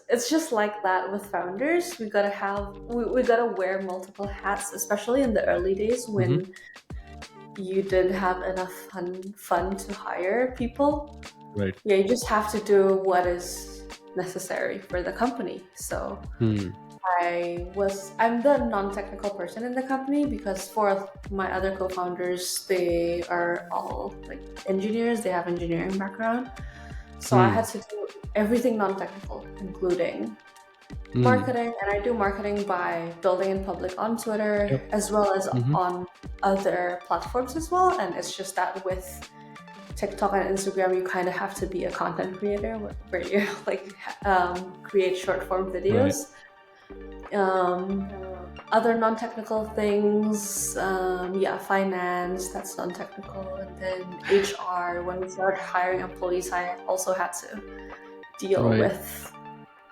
it's just like that with founders. We gotta wear multiple hats, especially in the early days Hmm. when you didn't have enough fun to hire people. Right. Yeah, you just have to do what is necessary for the company. So Hmm. I'm the non-technical person in the company because four of my other co-founders, they are all like engineers, they have engineering background. So I had Hmm. to do everything non-technical, including Hmm. marketing, and I do marketing by building in public on Twitter Yep. as well as Hmm. on other platforms as well. And it's just that with TikTok and Instagram, you kind of have to be a content creator where you like create short form Right. videos. Um, Other non-technical things, yeah, finance, that's non-technical, and then HR. When we started hiring employees, I also had to deal Right. with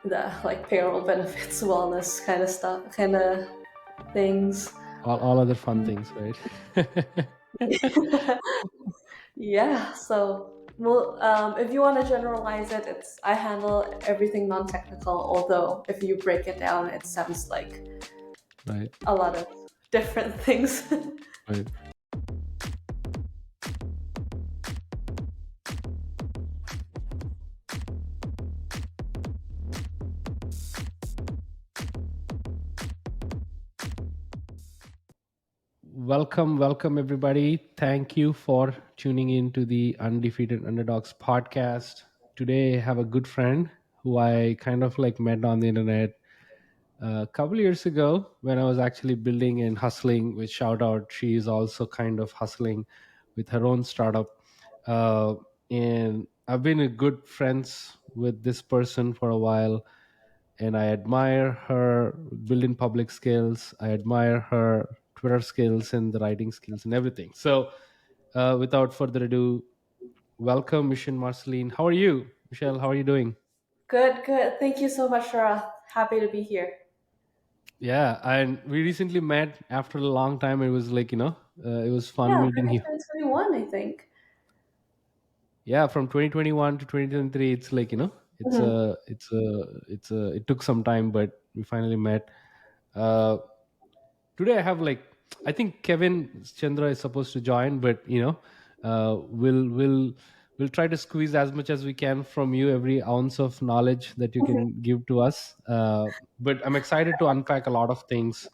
the like payroll benefits, wellness kind of stuff, kind of things. All other fun things, right? Yeah, so well, if you want to generalize it, it's I handle everything non-technical. Although if you break it down, it sounds like Right. a lot of different things. Right. Welcome, everybody. Thank you for tuning in to the Undefeated Underdogs podcast. Today, I have a good friend who I kind of like met on the internet a couple years ago when I was actually building and hustling. With shout out, she is also kind of hustling with her own startup, uh, and I've been a good friends with this person for a while, and I admire her building public skills. I admire her Twitter skills and the writing skills and everything. So, without further ado, welcome, Mission Marceline. How are you, Michelle? How are you doing? Good, good. Thank you so much, Sharath. Happy to be here. Yeah, and we recently met after a long time. It was like it was fun Yeah, meeting back in you. 2021, I think. Yeah, from 2021 to 2023, it's like Mhm. it took some time, but we finally met. Uh, Today I have like, I think Kevin Chandra is supposed to join, but we'll try to squeeze as much as we can from you, every ounce of knowledge that you can give to us. But I'm excited to unpack a lot of things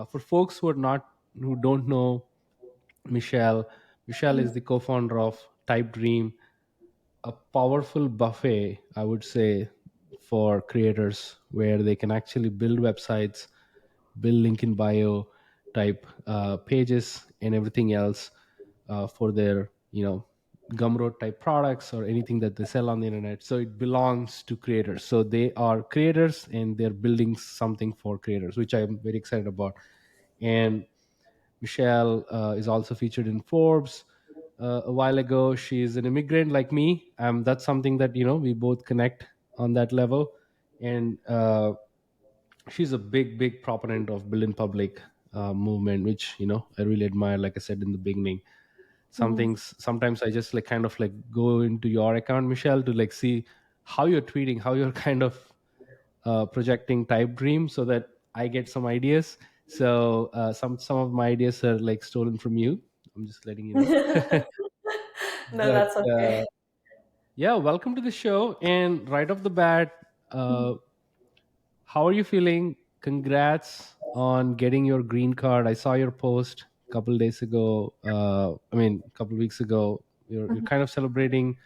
for folks who don't know Michelle. Michelle is the co-founder of Typedream, a powerful buffet, I would say, for creators where they can actually build websites, build link in bio type pages and everything else for their gumroad type products or anything that they sell on the internet. So it belongs to creators, so they are creators and they're building something for creators, which I'm very excited about. And Michelle is also featured in Forbes a while ago. She's an immigrant like me. That's something that we both connect on that level. And she's a big proponent of build in public movement, which I really admire. Like I said in the beginning, Mhm. sometimes I just like kind of like go into your account, Michelle, to like see how you're tweeting, how you're kind of projecting Type Dream, so that I get some ideas. So some of my ideas are like stolen from you. I'm just letting you know. No, But that's okay. yeah, welcome to the show. And right off the bat, uh, how are you feeling? Congrats on getting your green card. I saw your post a couple days ago. A couple weeks ago. You're kind of celebrating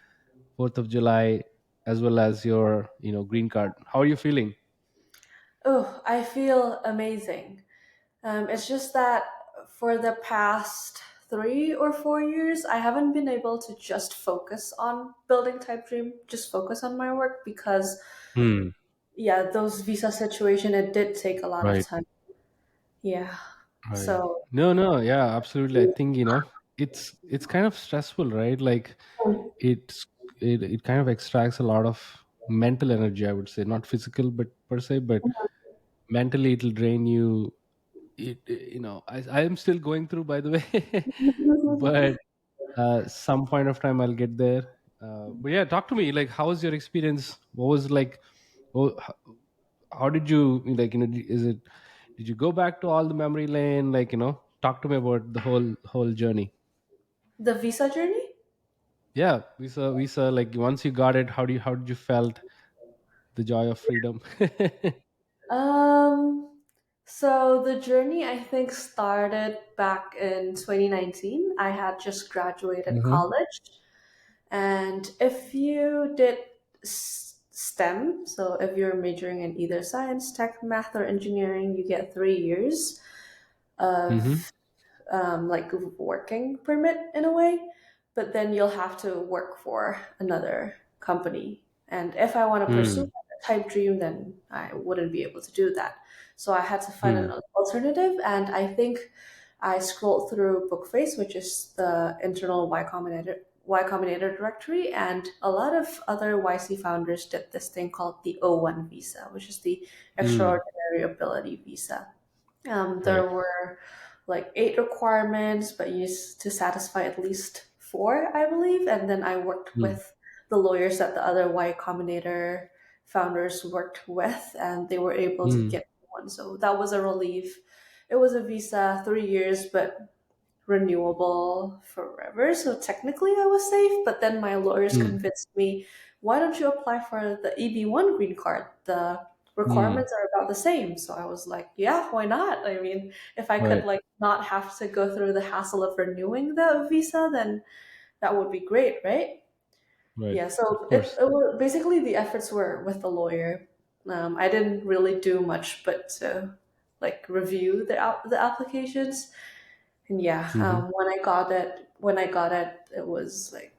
4th of July as well as your green card. How are you feeling? Oh, I feel amazing. It's just that for the past 3 or 4 years, I haven't been able to just focus on building Type Dream, just focus on my work because, Hmm. yeah, those visa situation, it did take a lot of Right. time. Yeah. Right. So, No. Yeah, absolutely. I think it's kind of stressful, right? Like it's it kind of extracts a lot of mental energy. I would say not physical, but per se, but mentally it'll drain you. I am still going through, by the way, but some point of time I'll get there. But yeah, talk to me. Like, how was your experience? Oh, how did you, like, is it, did you go back to all the memory lane, like, talk to me about the whole journey. The visa journey? Yeah, visa, like, once you got it, how did you felt the joy of freedom? Um, so the journey I think started back in 2019. I had just graduated Mm-hmm. college, and if you did STEM, so if you're majoring in either science, tech, math, or engineering, you get 3 years Mm-hmm. of like working permit in a way, but then you'll have to work for another company. And if I want to pursue Mm. a type dream, then I wouldn't be able to do that. So I had to find Mm. an alternative, and I think I scrolled through Bookface, which is the internal Y Combinator directory, and a lot of other YC founders did this thing called the O1 visa, which is the Mm. extraordinary ability visa. Right. There were like 8 requirements, but you used to satisfy at least four, I believe. And then I worked Mm. with the lawyers that the other Y Combinator founders worked with, and they were able to Mm. get one. So that was a relief. It was a visa, 3 years, but renewable forever. So technically I was safe, but then my lawyers Mm. convinced me, why don't you apply for the EB1 green card? The Mm. requirements are about the same. So I was like, yeah, why not? I mean, if I could Right. like not have to go through the hassle of renewing the visa, then that would be great, right? Right. Yeah, Of so course. it was basically the efforts were with the lawyer. I didn't really do much but to like review the applications. And yeah, Mm-hmm. when I got it, it was like,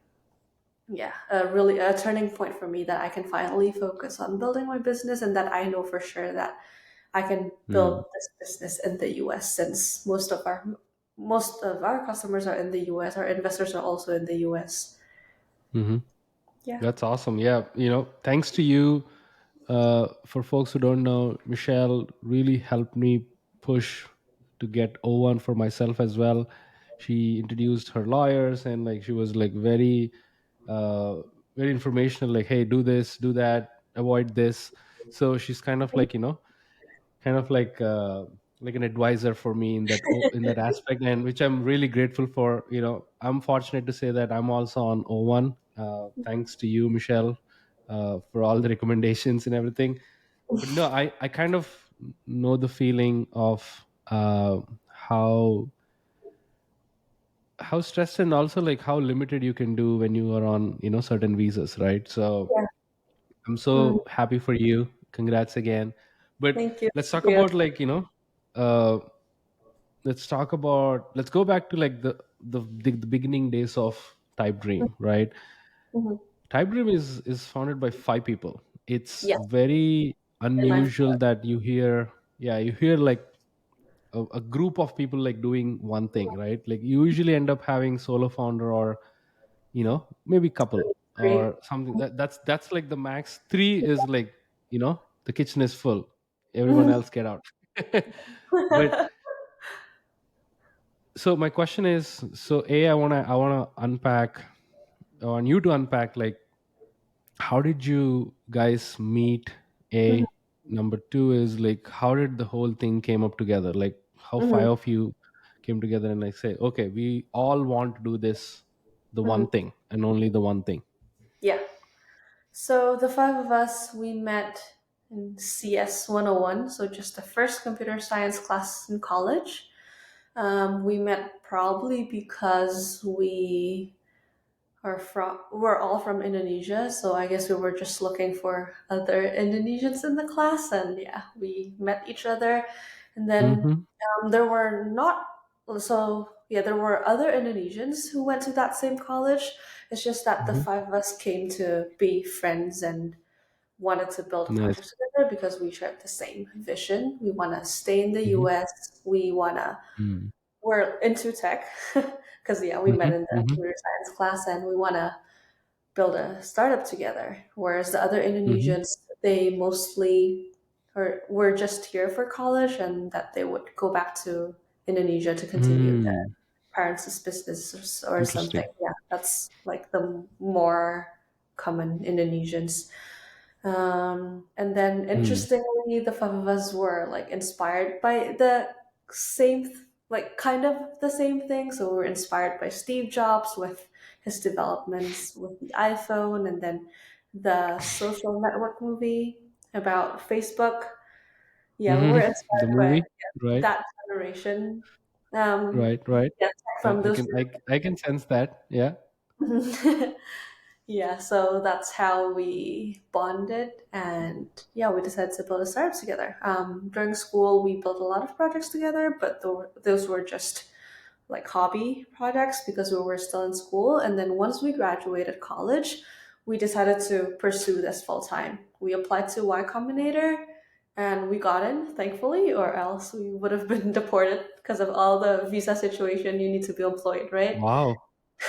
yeah, a really a turning point for me that I can finally focus on building my business, and that I know for sure that I can Mm. build this business in the US, since most of our customers are in the US. Our investors are also in the US. Mm-hmm. Yeah. That's awesome. Yeah, thanks to you. For folks who don't know, Michelle really helped me push to get O1 for myself as well. She introduced her lawyers, and like she was like uh, very informational. Like, hey, do this, do that, avoid this. So she's kind of like, kind of like an advisor for me in that aspect, and which I'm really grateful for. I'm fortunate to say that I'm also on O1, thanks to you, Michelle, for all the recommendations and everything. But no, I kind of know the feeling of how stressed, and also like how limited you can do when you are on certain visas, right? So Yeah. I'm Mm, so happy for you. Congrats again. But thank you. let's Thank talk you. about, like, uh, let's go back to like the beginning days of Typedream, right? Mhm. Typedream is founded by 5 people. It's Yes, very in my unusual that you hear, yeah, you hear like a group of people like doing one thing, right? Like you usually end up having solo founder, or maybe couple agree. or something. That's like the max. Three is like, the kitchen is full, everyone Mhm. else get out. But so my question is, so I want to unpack, I want you to unpack, like, how did you guys meet? Mhm. Number two is like, how did the whole thing came up together? Like, how Mhm. five of you came together and like say, okay, we all want to do this, the one Mhm. thing and only the one thing. Yeah. So the five of us, we met in CS 101, so just the first computer science class in college. We met probably because we're all from Indonesia, so I guess we were just looking for other Indonesians in the class, and yeah, we met each other. And then Mm-hmm. there were not so yeah, there were other Indonesians who went to that same college. It's just that the Mm-hmm. five of us came to be friends and wanted to build Nice. projects together because we shared the same vision. We want to stay in the Mm-hmm. US. We're into tech because yeah, we met Mm-hmm. in the Mm-hmm. computer science class, and we want to build a startup together. Whereas the other Mm-hmm. Indonesians, they mostly or were just here for college, and that they would go back to Indonesia to continue their Mm. parents' business or something. Interesting. Yeah, that's like the more common Indonesians. And then Mm. interestingly, the five of us were like inspired by the like kind of the same thing. So we were inspired by Steve Jobs with his developments with the iPhone, and then the social network movie about Facebook. Yeah, we were The inspired by movie, right? that generation. Um, Right, right. yeah, from I those. can I can sense that. Yeah. Yeah, so that's how we bonded, and yeah, we decided to build a startup together. During school, we built a lot of projects together, but those were just like hobby projects because we were still in school. And then once we graduated college, we decided to pursue this full time. We applied to Y Combinator, and we got in, thankfully, or else we would have been deported because of all the visa situation. You need to be employed, right? Wow.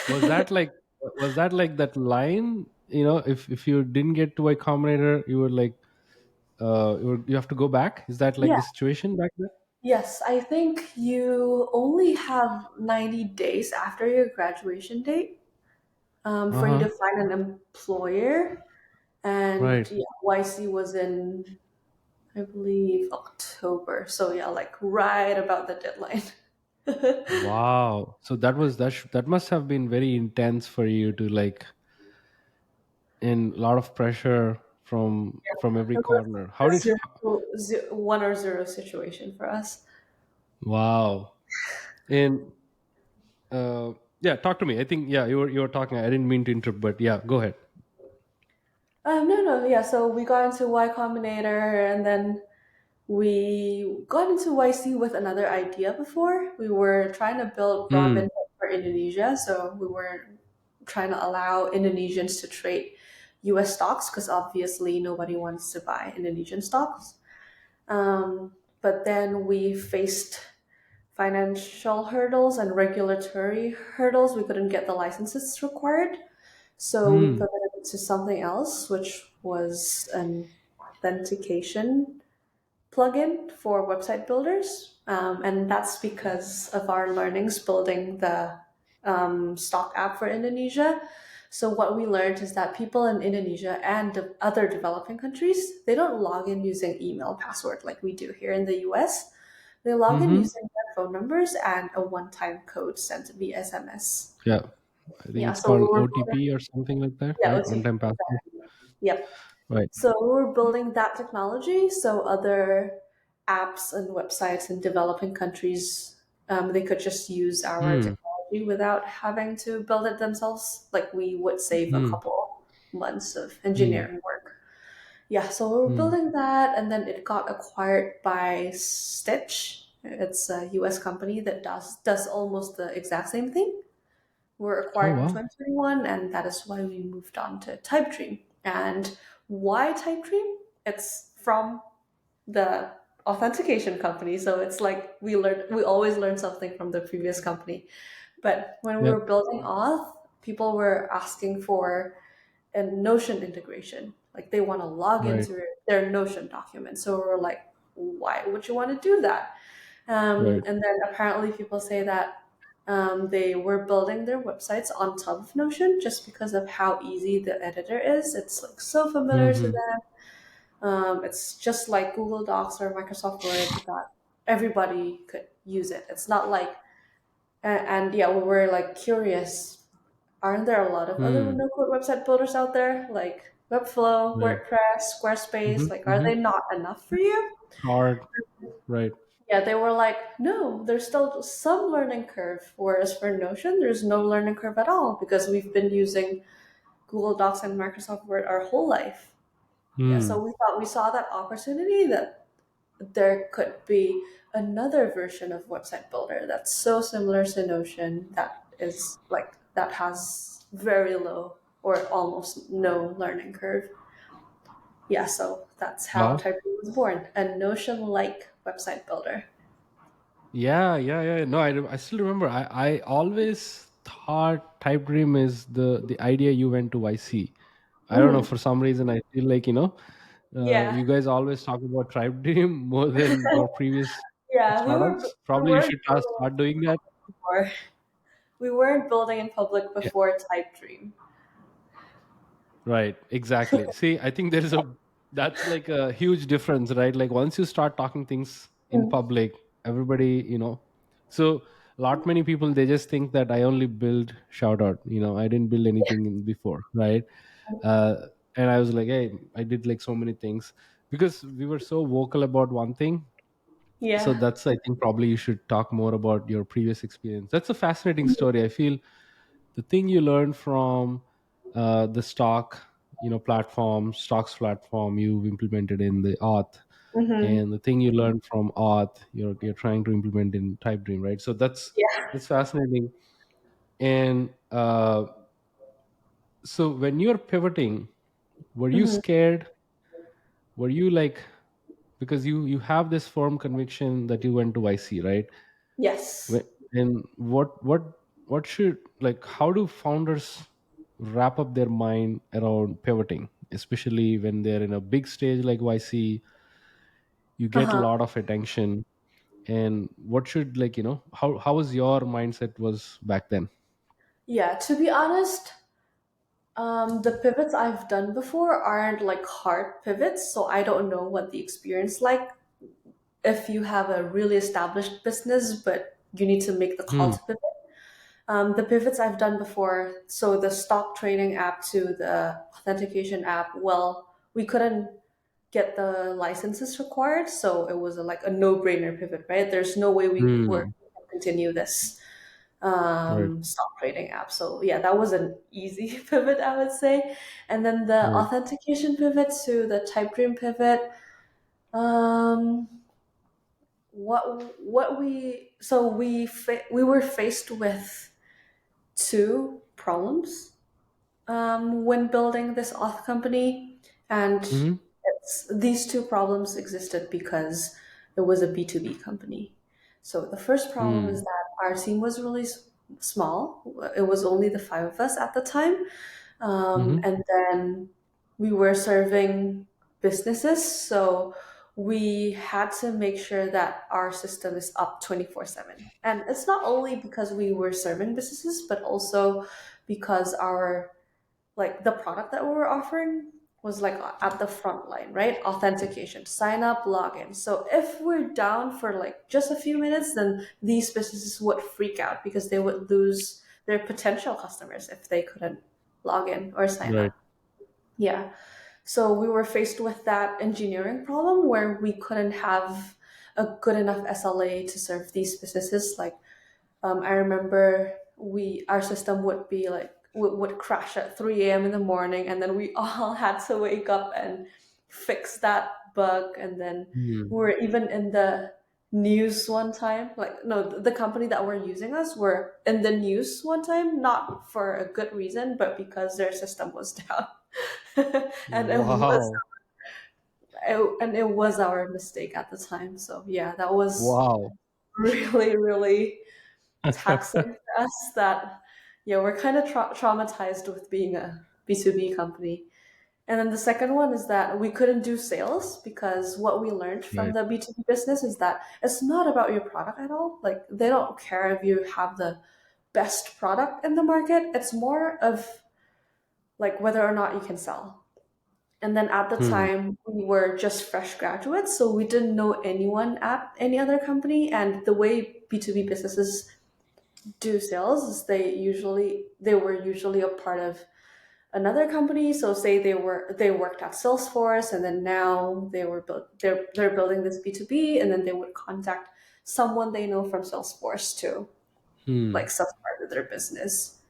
Was that like was that like that line? If you didn't get to Y Combinator, you were like you have to go back. Is that like Yeah. the situation back then? Yes, I think you only have 90 days after your graduation date Uh for you to huh. find an employer. And Right. yeah, YC was in, I believe, October. So yeah, like right about the deadline. Wow. So that must have been very intense for you to like, and a lot of pressure from every It was corner. How a did? one or zero situation for us. Wow. And yeah, talk to me. I think yeah, you were talking. I didn't mean to interrupt, but yeah, go ahead. No, no, yeah. So we got into Y Combinator, and then we got into YC with another idea before. We were trying to build Hmm. Robinhood for Indonesia, so we were trying to allow Indonesians to trade US stocks because obviously nobody wants to buy Indonesian stocks. But then we faced financial hurdles and regulatory hurdles. We couldn't get the licenses required. So we Hmm. pivoted to something else, which was an authentication plugin for website builders. And that's because of our learnings building the stock app for Indonesia. So what we learned is that people in Indonesia and other developing countries, they don't log in using email password like we do here in the US. They log in Mm-hmm. using their phone numbers and a one-time code sent via SMS. Yeah. I think Yeah, it's so we called were building, OTP or something like that, yeah, right? One OTP. time password. Yep. Right. So we're building that technology so other apps and websites in developing countries, they could just use our Hmm. technology without having to build it themselves. Like we would save a Hmm. couple months of Hmm. engineering work. Yeah, so we were Hmm. building that, and then it got acquired by Stitch. It's a US company that does almost the exact same thing. Were Oh acquired in wow. 2021, and that is why we moved on to Typedream. And why Typedream? It's from the authentication company, so it's like we always learn something from the previous company. But when we Yep. were building Auth, people were asking for a Notion integration. Like they want to log Right. into their Notion document. So we're like, why would you want to do that? Right. And then apparently people say that they were building their websites on top of Notion just because of how easy the editor is. It's like so familiar to Mm-hmm. them. It's just like Google Docs or Microsoft Word that everybody could use it. It's not like, and yeah, we were like curious. Aren't there a lot of other Hmm. no-code website builders out there like Webflow, Right. WordPress, Mm-hmm. Squarespace? Like, are Mm-hmm. they not enough for you? Hard. Right. Yeah, they were like, no, there's still some learning curve. Whereas for Notion, there's no learning curve at all because we've been using Google Docs and Microsoft Word our whole life. Yeah, Hmm. so we thought we saw that opportunity that there could be another version of website builder that's so similar to Notion that is like that has very low or almost no learning curve. Yeah, so that's how Wow. Typing was born, a Notion-like website builder. Yeah, yeah, yeah. No, I still remember. I always thought Type Dream is the idea you went to YC. I don't know, Mhm. for some reason I feel like, Yeah. you guys always talk about Type Dream more than your previous Yeah, startups. we Probably you weren't should building start doing that. before. We weren't building in public Yeah. before Typedream. Right. Exactly. See, I think there is a That's like a huge difference, right? Like once you start talking things in Mm. public, everybody, so a lot many people, they just think that I only build shout out, I didn't build anything before, right? uh, and I was like, hey, I did like so many things because we were so vocal about one thing. So Yeah. that's, I think, probably you should talk more about your previous experience. That's a fascinating story. I feel the thing you learned from the stocks platform you've implemented in the auth, Hmm. and the thing you learned from auth, you're trying to implement in Typedream, right? So Yeah. that's fascinating. And so when you're pivoting, were you Hmm. scared? Were you like, because you have this firm conviction that you went to YC, right? Yes. And what should, like, how do founders wrap up their mind around pivoting, especially when they're in a big stage like YC? You get a Uh-huh. lot of attention, and what should, like, how was your mindset was back then? Yeah, to be honest, the pivots I've done before aren't like hard pivots, so I don't know what the experience like if you have a really established business, but you need to make the call Hmm. to pivot. The pivots I've done before, so the stock trading app to the authentication app, well, we couldn't get the licenses required, so it was like a no-brainer pivot, right? There's no way we were Hmm. to continue this Right. stock trading app. So yeah, that was an easy pivot, I would say. And then the Right. authentication pivot to the Typedream pivot. Um, what we so we were faced with two problems when building this auth company, and Hmm. these two problems existed because it was a B2B company. So the first problem is Hmm. that our team was really small. It was only the five of us at the time. Hmm. And then we were serving businesses. So we had to make sure that our system is up 24/7. And it's not only because we were serving businesses, but also because our like the product that we were offering was like at the front line, right? Authentication, sign up, login. So if we're down for like just a few minutes, then these businesses would freak out because they would lose their potential customers if they couldn't log in or sign Right. up. Yeah. So we were faced with that engineering problem where we couldn't have a good enough SLA to serve these businesses. Like I remember our system would be like would crash at 3 a.m. in the morning, and then we all had to wake up and fix that bug. And then Hmm. we were even in the news one time. Like no, the company that were using us were in the news one time, not for a good reason, but because their system was down, and Wow. it was our mistake at the time. So yeah, that was Wow. really really taxing for us that yeah we're kind of traumatized with being a B2B company. And then the second one is that we couldn't do sales because what we learned from Right. the B2B business is that it's not about your product at all. Like they don't care if you have the best product in the market. It's more of like whether or not you can sell. And then at the Hmm. time, we were just fresh graduates, so we didn't know anyone at any other company. And the way B2B businesses do sales is they were usually a part of another company. So say they worked at Salesforce, and then now they're building this B2B, and then they would contact someone they know from Salesforce to Hmm. like subscribe to their business.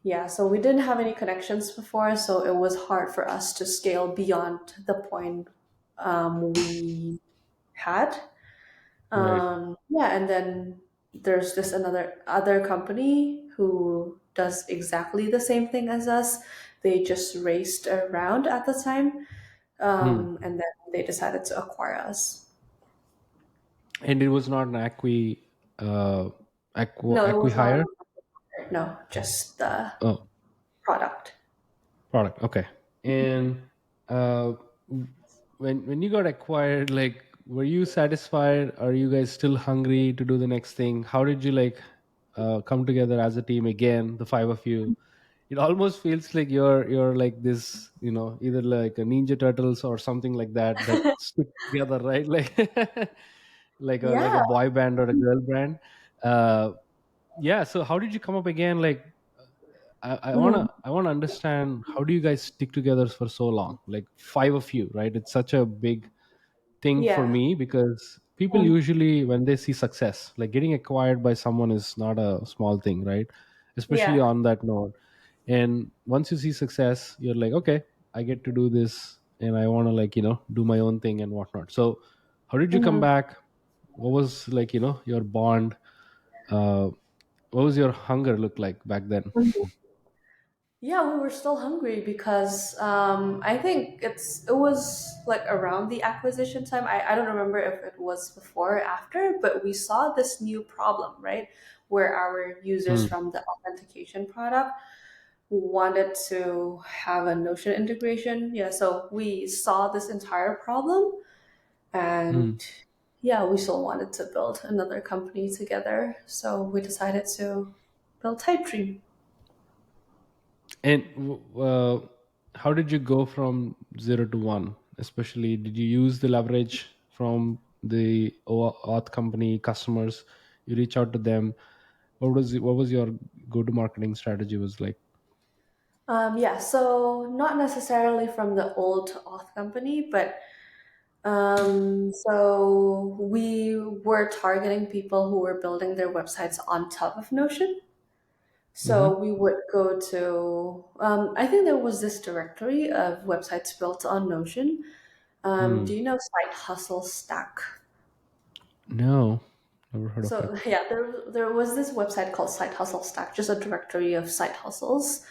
Yeah, so we didn't have any connections before, so it was hard for us to scale beyond the point we had. Right. Yeah, and then there's this another other company who does exactly the same thing as us. They just raised a round at the time, Hmm. and then they decided to acquire us. And it was not an No, it acqui was not. hire. No, just the Oh, product. product. Okay. And uh, when you got acquired, like, were you satisfied? Are you guys still hungry to do the next thing? How did you, like, come together as a team again, the five of you, it almost feels like you're like this, either like a ninja turtles or something like that stick together, right? Like like a Yeah. boy band or a girl band. uh yeah, so how did you come up again? Like, I want Mhm. to I want to understand, how do you guys stick together for so long, like five of you, right? It's such a big thing for Yeah. me, because people Mhm. usually, when they see success, like getting acquired by someone is not a small thing, right? Especially Yeah. on that note. And once you see success, you're like, okay, I get to do this, and I want to, like, do my own thing and whatnot. So how did you come Mhm. back? What was, like, your bond? uh what was your hunger look like back then? Mhm. Yeah, we were still hungry because I think it was like around the acquisition time. I don't remember if it was before or after, but we saw this new problem, right? Where our users Hmm. from the authentication product wanted to have a Notion integration. Yeah, so we saw this entire problem, and Hmm. yeah, we still wanted to build another company together. So we decided to build Typedream. And how did you go from 0 to 1? Especially, did you use the leverage from the auth company customers? You reach out to them. What was your go to marketing strategy was like? Yeah, so not necessarily from the old auth company, but so we were targeting people who were building their websites on top of Notion. Mm-hmm. So we would go to, I think there was this directory of websites built on Notion. Do Hmm. you know Site Hustle Stack? No, never heard of it. So yeah, there was this website called Site Hustle Stack, just a directory of site hustles,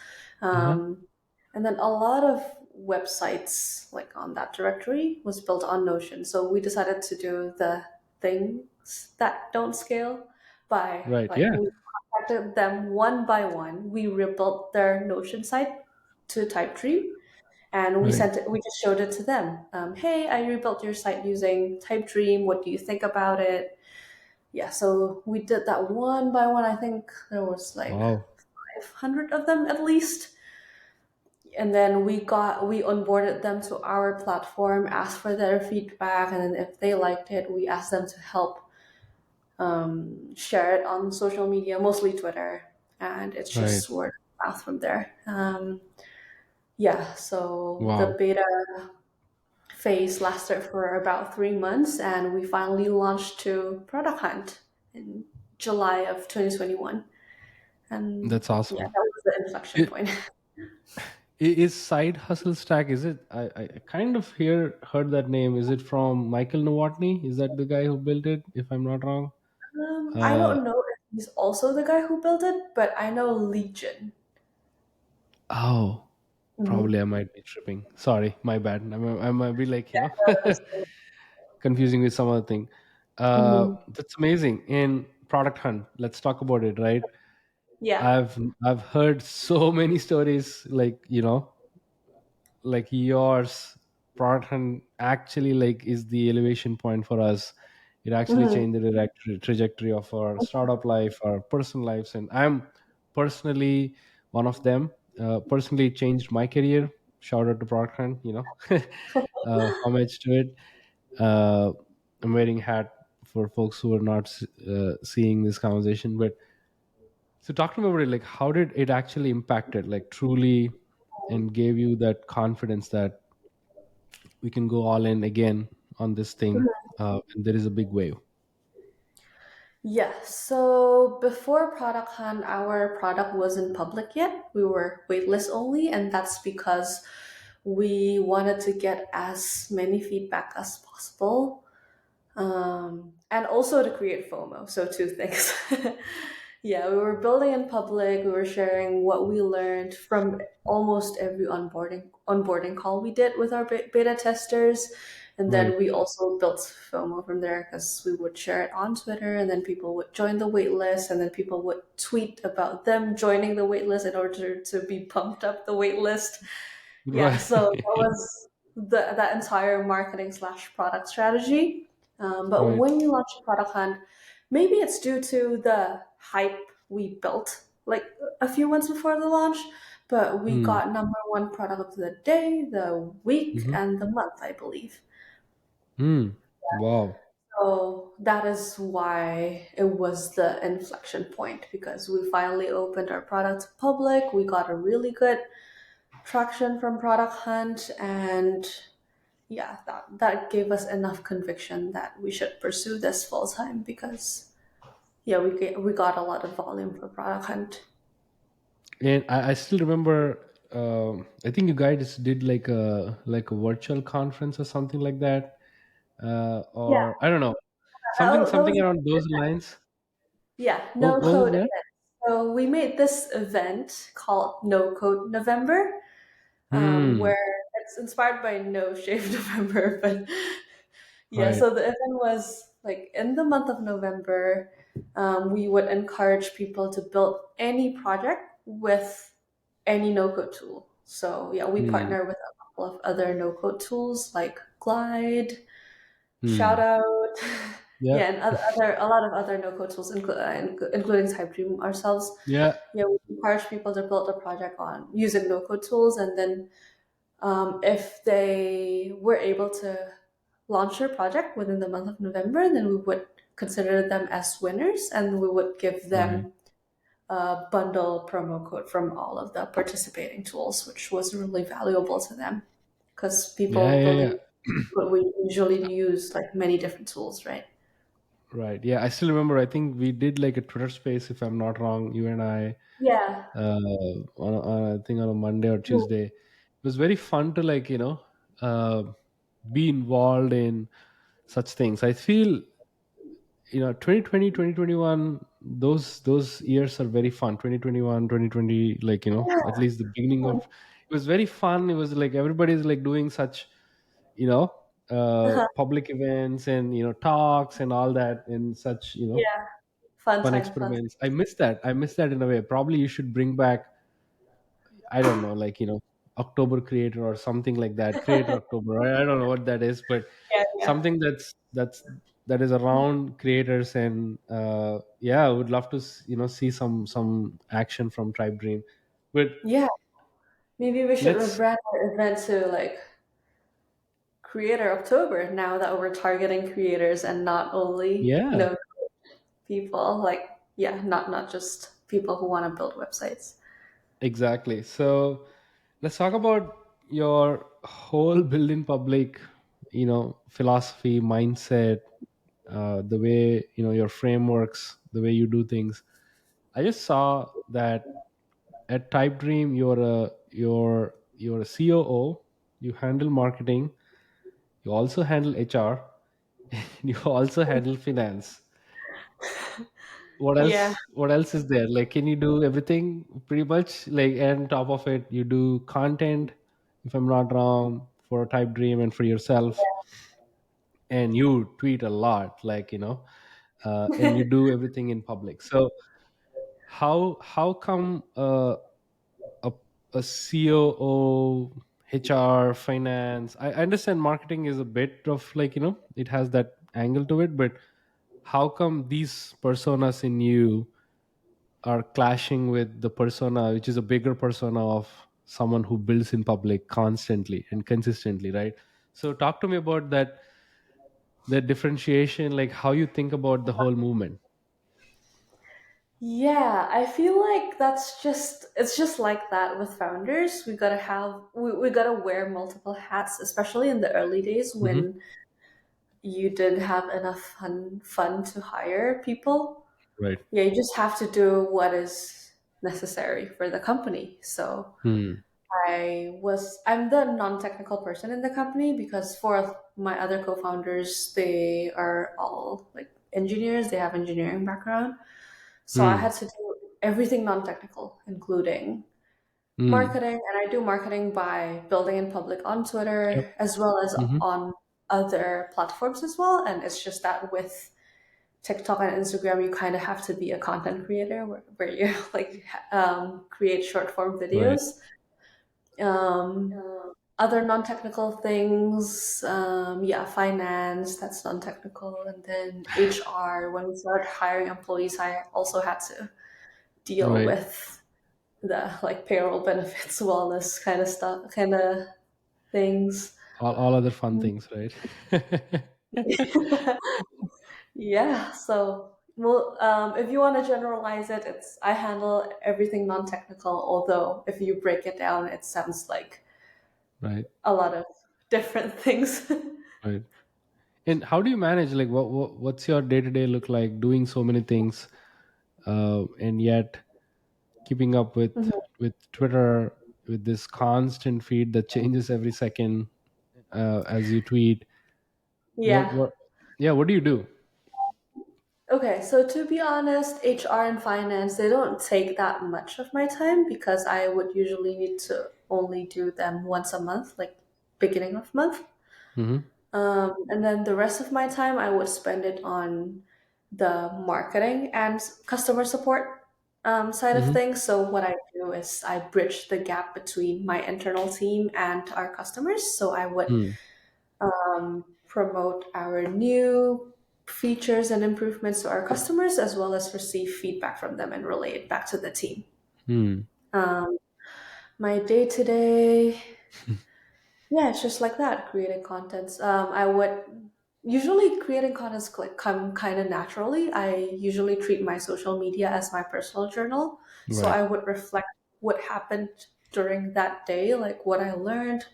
Uh-huh. um, and then a lot of websites like on that directory was built on Notion. So we decided to do the things that don't scale by Right. like Yeah. we contacted them one by one. We rebuilt their Notion site to Typedream, and we Right. sent it. We just showed it to them. Hey, I rebuilt your site using Typedream. What do you think about it? Yeah, so we did that one by one. I think there was like Wow. 500 of them at least. And then we onboarded them to our platform, asked for their feedback, and then if they liked it, we asked them to help share it on social media, mostly Twitter, and it's Right. just word of mouth from there. Yeah, so the Wow. beta phase lasted for about 3 months, and we finally launched to Product Hunt in July of 2021. And That's yeah, awesome. that was the inflection It, point. is side hustle stack, is it? I kind of heard that name. Is it from Michael Novotny? Is that the guy who built it, if I'm not wrong? I uh don't know if he's also the guy who built it, but I know Legion. oh, Hmm. probably I might be tripping. Sorry, my bad. I might be like, Yeah. confusing with some other thing. Hmm. That's amazing. In Product Hunt, let's talk about it, right? Yeah. I've heard so many stories, like, like yours. Product Hunt actually, like, is the elevation point for us. It actually Hmm. changed the direct trajectory of our startup life, our personal lives, and I'm personally one of them. Personally, it changed my career. Shout out to Product Hunt, homage to it. uh, I'm wearing hat for folks who are not seeing this conversation. But so talk to me about it. Like, how did it actually impacted, like, truly, and gave you that confidence that we can go all in again on this thing, and there is a big wave. Yeah, so before Product Hunt, our product wasn't public yet. We were waitlist only, and that's because we wanted to get as many feedback as possible, and also to create FOMO. So two things. Yeah, we were building in public. We were sharing what we learned from almost every onboarding call we did with our beta testers, and Right. then we also built FOMO from there because we would share it on Twitter, and then people would join the wait list, and then people would tweet about them joining the wait list in order to be pumped up the wait list. Yeah, Right. so that was that entire marketing slash product strategy. But Right. when we launched Product Hunt, maybe it's due to the hype we built like a few months before the launch, but we Hmm. got number one product of the day, the week, Mm-hmm. and the month, I believe. Hmm. Wow. So that is why it was the inflection point because we finally opened our product to public. We got a really good traction from Product Hunt, and yeah, that gave us enough conviction that we should pursue this full time because yeah, we got a lot of volume for Product Hunt. And I still remember. I think you guys did like a virtual conference or something like that, Yeah, or I don't know, something that something was around those lines. yeah, no What was code that? event. So we made this event called No Code November, Hmm. where it's inspired by No Shave November, but yeah, Right. so the event was like in the month of November. We would encourage people to build any project with any no-code tool. So yeah, we Hmm. partner with a couple of other no-code tools like Glide, Shout Hmm. out, Yeah. yeah, and other a lot of other no-code tools, including Typedream ourselves. Yeah. Yeah, we encourage people to build a project on using no-code tools, and then if they were able to launch their project within the month of November, then we would consider them as winners, and we would give Right. them a bundle promo code from all of the participating tools, which was really valuable to them because Yeah. people Yeah. Yeah. building but we usually use like many different tools, right? Right. Yeah. I still remember. I think we did like a Twitter space, if I'm not wrong. You and I, Yeah. I think on a Monday or Tuesday. It was very fun to uh, be involved in such things. I feel 2020, 2021, those years are very fun. 2021, 2020, at least the beginning of it was very fun. It was like everybody's like doing such you know public events and talks and all that, and such Yeah. Fun fun time, fun time. experiments. I miss that in a way. Probably you should bring back, I don't know, October Creator or something like that, Creator October. I don't know what that is, but Yeah, yeah. something that is around creators. And yeah, I would love to see some action from Tribe Dream. But Yeah. Maybe we should let's rebrand our event to like Creator October now that we're targeting creators and not only, yeah, people like yeah, not just people who want to build websites. exactly. So let's talk about your whole build in public philosophy, mindset, the way your frameworks, the way you do things. I just saw that at Type Dream you're a COO. You handle marketing, you also handle HR, and you also handle finance. what Yeah. else what else is there? Like, can you do everything pretty much? Like, and top of it, you do content, if I'm not wrong, for Type Dream and for yourself, and you tweet a lot, and you do everything in public. So how come a, a COO, HR, finance? I understand marketing is a bit of it has that angle to it, but how come these personas in you are clashing with the persona, which is a bigger persona of someone who builds in public constantly and consistently, right? So talk to me about that differentiation, like how you think about the whole movement. Yeah, I feel like it's just like that with founders. We gotta wear multiple hats, especially in the early days Hmm. when you didn't have enough fun to hire people. Right. Yeah, you just have to do what is necessary for the company. So Hmm. I'm the non-technical person in the company because four of my other co-founders, they are all like engineers, they have engineering background. So I Hmm. had to do everything non-technical, including Hmm. marketing, and I do marketing by building in public on Yep. Twitter as well as Hmm. on other platforms as well. And it's just that with TikTok and Instagram, you kind of have to be a content creator where you like create short form Right. videos. Um, Other non-technical things, yeah, finance, that's non-technical, and then HR. When we started hiring employees, I also had to deal Right. with. the like payroll benefits, wellness kind of stuff, kind of things. All other fun things, right? Yeah, so well, if you want to generalize it, it's I handle everything non-technical. Although if you break it down, it sounds like Right, a lot of different things. right. And how do you manage, like, what's your day to day look like doing so many things, and yet keeping up Mhm. with Twitter, with this constant feed that changes every second, as you tweet? Yeah. What Yeah, what do you do? Okay, so to be honest, HR and finance, they don't take that much of my time because I would usually need to only do them once a month, like beginning of month. Mm-hmm. And then the rest of my time, I would spend it on the marketing and customer support side of Mm-hmm. things. So what I do is I bridge the gap between my internal team and our customers. So I would Hmm. promote our new features and improvements to our customers, as well as receive feedback from them and relay it back to the team. Hmm. Um, my day to day, yeah, it's just like that, creating contents. I would usually creating contents come kind of naturally. I usually treat my social media as my personal journal, so Right. I would reflect what happened during that day, like what I learned,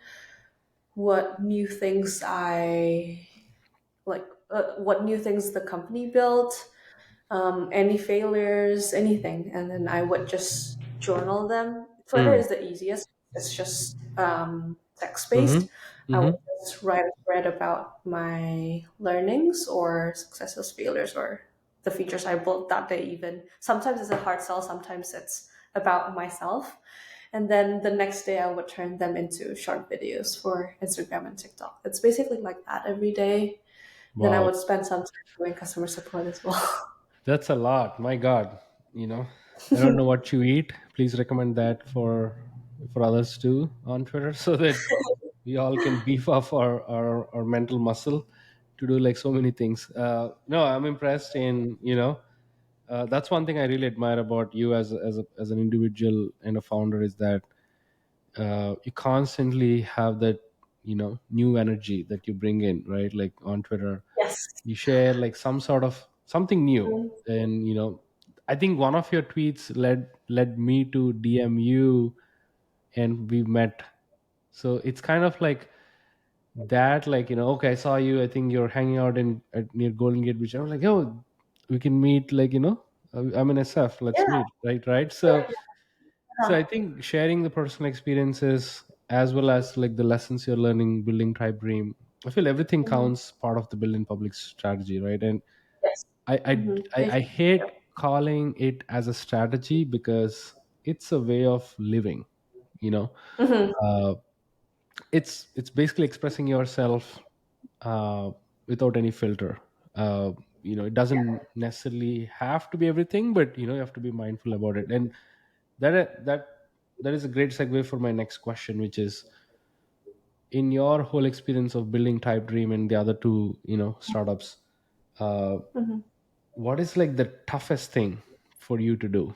what new things I like, what new things the company built, any failures, anything, and then I would just journal them. Twitter Hmm. is the easiest. It's just text Mm-hmm. based. I would Mm-hmm. just write a thread about my learnings or successes, failures, or the features I built that day. Even sometimes it's a hard sell. Sometimes it's about myself. And then the next day, I would turn them into short videos for Instagram and TikTok. It's basically like that every day. Then I Wow. would spend some time doing customer support as well. That's a lot. My God. I don't know what you eat. Please recommend that for others too on Twitter, so that we all can beef up our mental muscle to do like so many things. No, I'm impressed in, that's one thing I really admire about you as an individual and a founder, is that you constantly have that, new energy that you bring in, right? Like on Twitter, Yes. you share like some sort of something new. Mm. And I think one of your tweets led me to DM you, and we met. So it's kind of like that, like, okay, I saw you, I think you're hanging out near Golden Gate Beach. I was like, oh, we can meet, like, I'm in SF, let's Yeah. meet, right. Yeah. So I Yeah. think sharing the personal experiences, as well as like the lessons you're learning building Typedream, I feel everything Mhm. counts part of the building public strategy, right? And Yes. I I Hmm. I hate calling it as a strategy, because it's a way of living. You know, Hmm. uh, it's basically expressing yourself, uh, without any filter. Uh, it doesn't necessarily have to be everything, but you have to be mindful about it. And that that is a great segue for my next question, which is, in your whole experience of building Typedream and the other two, startups, uh, Hmm. what is like the toughest thing for you to do,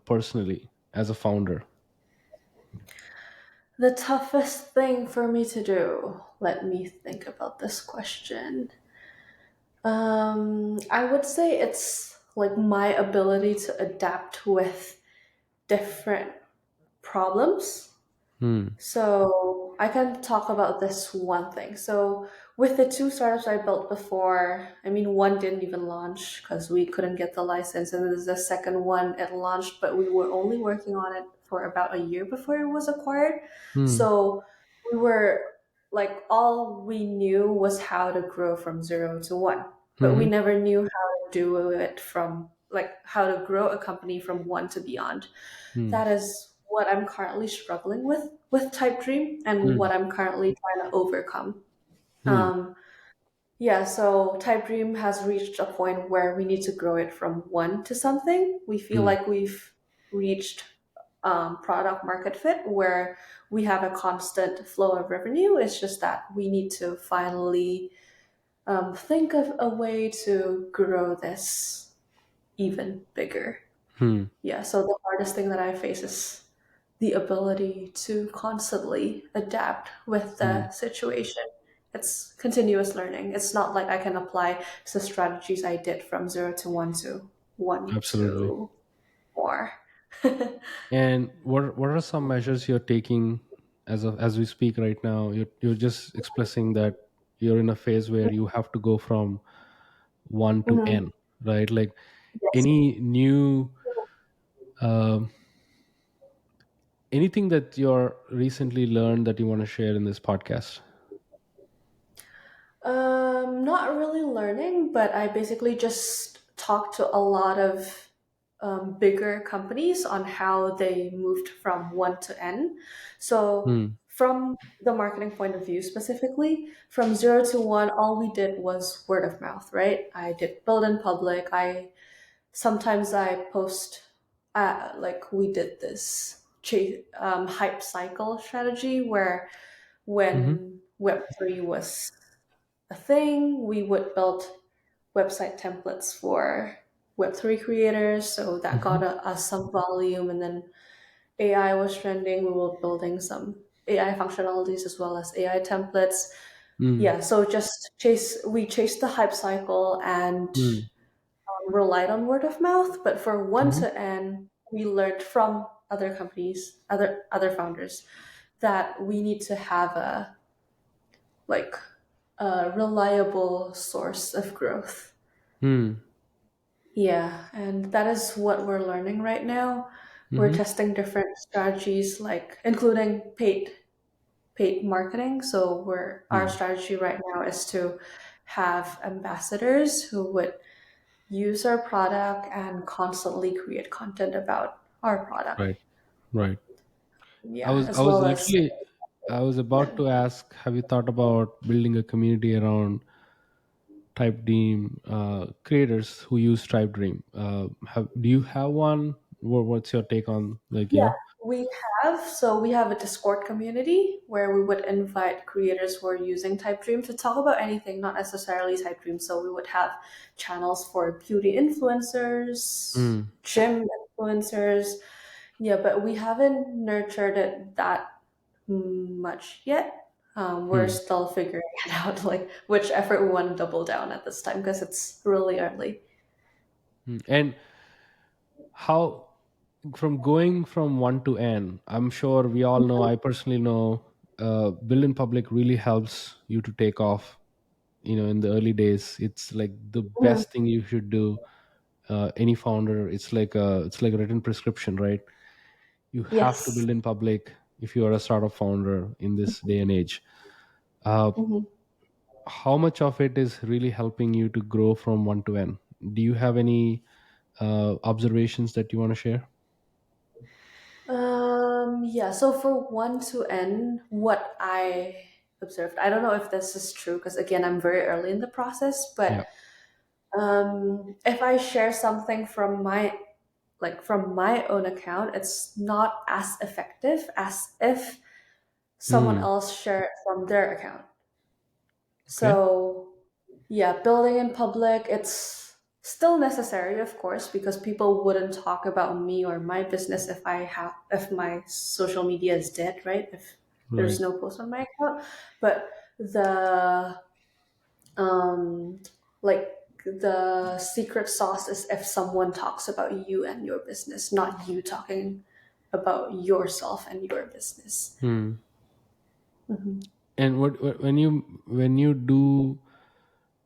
personally, as a founder? The toughest thing for me to do. Let me think about this question. I would say it's like my ability to adapt with different problems. Hmm. So I can talk about this one thing. So with the two startups I built before, I mean, one didn't even launch because we couldn't get the license, and then there's the second one, it launched, but we were only working on it for about a year before it was acquired. Hmm. So we were like, all we knew was how to grow from zero to one, but we Hmm. never knew how to do it from like how to grow a company from one to beyond. Hmm. That is what I'm currently struggling with Typedream and Hmm. what I'm currently trying to overcome. Hmm. Um, yeah, so Typedream has reached a point where we need to grow it from one to something. We feel Hmm. like we've reached product market fit where we have a constant flow of revenue. It's just that we need to finally think of a way to grow this even bigger. Hmm. Yeah, so the hardest thing that I face is the ability to constantly adapt with the Mm, situation. It's continuous learning. It's not like I can apply the strategies I did from zero to one to one absolutely. to more. And what are some measures you're taking as we speak right now? You're just expressing that you're in a phase where you have to go from one to Mhm. n, right? Like Yes. any new um, anything that you're recently learned that you want to share in this podcast? Not really learning, but I basically just talked to a lot of bigger companies on how they moved from one to N. So, Hmm. from the marketing point of view specifically, from zero to one, all we did was word of mouth, right? I did build in public. I post, like we did this hype cycle strategy where Mm-hmm. when Web3 was a thing. We would build website templates for Web3 creators, so that Mm-hmm. got us some volume. And then AI was trending. We were building some AI functionalities as well as AI templates. Mm. Yeah, so we chased the hype cycle and Mm. relied on word of mouth. But for one Mm-hmm. to end, we learned from other companies, other founders, that we need to have like a reliable source of growth. Mm. Yeah, and that is what we're learning right now. We're Mm-hmm. testing different strategies, like including paid marketing. So our Mm. strategy right now is to have ambassadors who would use our product and constantly create content about our product. Right. Right. I Yeah, was I as was well as literally I was about yeah. to ask, have you thought about building a community around Typedream creators who use Typedream? Do you have one? What's your take on, like, Yeah, we have a Discord community where we would invite creators who are using Typedream to talk about anything, not necessarily Typedream. So we would have channels for beauty influencers, Mm. gym influencers. Yeah, but we haven't nurtured it that much yet. We're Mm. still figuring it out, like which effort we want to double down at this time because it's really early. Mm. And how, from going from one to n, I'm sure we all know, I personally know, build in public really helps you to take off. In the early days, it's like the Mhm. best thing you should do. Any founder, it's like a written prescription, right? You have to Yes. build in public if you are a startup founder in this day and age. uh, Mhm. how much of it is really helping you to grow from one to n? Do you have any observations that you want to share? Yeah, so for one to N, what I observed, I don't know if this is true because again, I'm very early in the process, Yeah. but if I share something from my own account, it's not as effective as if someone Hmm. else share it from their account. Okay. So, yeah, building in public, it's still necessary, of course, because people wouldn't talk about me or my business if my social media is dead, right? If there's Right. no post on my account. But the um like the secret sauce is if someone talks about you and your business, not you talking about yourself and your business. Hmm. Mhm. And when you do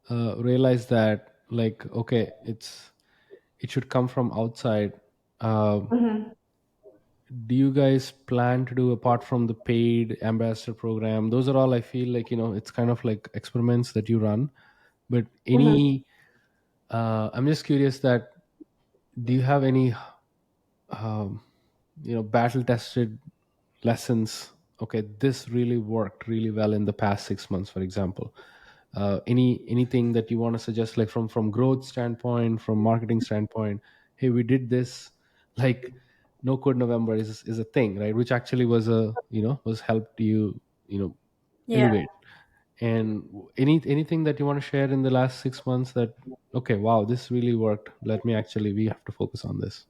realize that, like, okay, it should come from outside, uh, Mhm. do you guys plan to do, apart from the paid ambassador program? Those are all, I feel like, it's kind of like experiments that you run. But Mhm. any I'm just curious that, do you have any um, battle tested lessons? Okay, this really worked really well in the past 6 months, for example. Anything that you want to suggest, like from growth standpoint, from marketing standpoint? Hey, we did this, like, no code November is a thing, right? Which actually was helped you, Yeah. elevate. And anything that you want to share in the last 6 months that, okay, wow, this really worked, we have to focus on this.